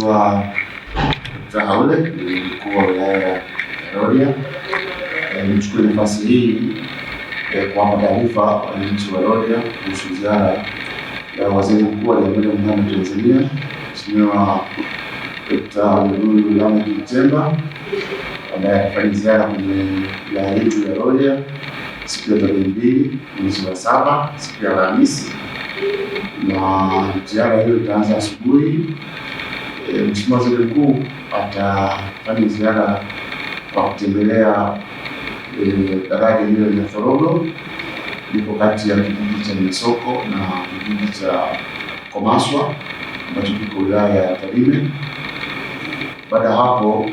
Naitwa Dr. Haule, ni mkuu wa wilaya ya Rorya. Nichukue nafasi hii kuwapa taarifa wananchi wa Rorya kuhusu ziara ya Waziri Mkuu wa Jamhuri ya Muungano wa Tanzania Mheshimiwa Dr. Mwigulu Lameck Nchemba, ambaye atafanya ziara kwenye wilaya yetu ya Rorya siku ya tarehe 2 mwezi wa 7, siku ya Alhamisi, na ziara hiyo itaanza asubuhi. Mheshimiwa Waziri Mkuu atafanya ziara kwa kutembelea daraja hilo la Thorogo, liko kati ya kijiji cha Nyasoko na kijiji cha Komaswa ambacho kiko wilaya ya Tarime. Baada ya hapo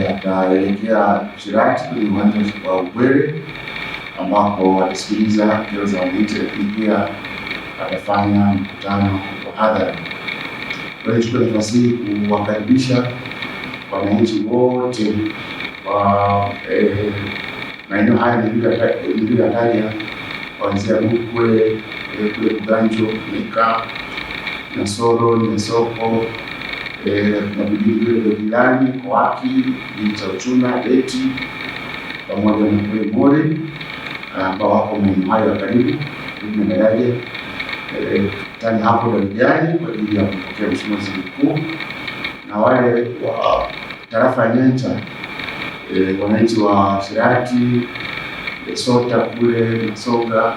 ataelekea Shirati kwenye uwanja wa Ubwere ambapo atasikiliza kero za wananchi, lakini pia atafanya mkutano wa hadhara. Nichukue nafasi hii kuwakaribisha wananchi wote wa maeneo haya niliyoyataja, kuanzia Rukwe kule Buganjo, Mika, Nasoro, Nyasoko na vijiji vile vya jirani Kowaki, kijiji cha Uchuna, Deti pamoja na kule Mori ambao wako maeneo hayo ya karibu na daraja. Tani hapo darajani kwa ajili ya kupokea Mheshimiwa Waziri Mkuu, na wale wa tarafa ya Nyancha, wananchi wa Shirati, Sota kule Masoga,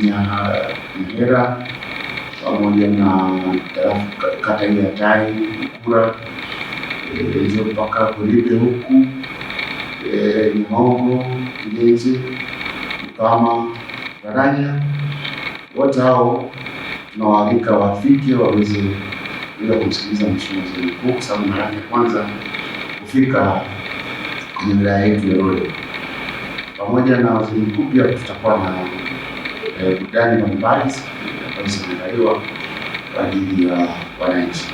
Nyahera pamoja na kata ya Tai Kura, ndio mpaka Kulibe huku Nyahongo, Kijenzi, Mkama, Karanya. Wote hao tunawaalika wafike waweze bila kumsikiliza Mheshimiwa Waziri Mkuu, kwa sababu mara ya kwanza kufika kwenye wilaya yetu ya Rorya. Pamoja na Waziri Mkuu pia tutakuwa na burudani mbalimbali ambazo zimeandaliwa kwa ajili ya wananchi.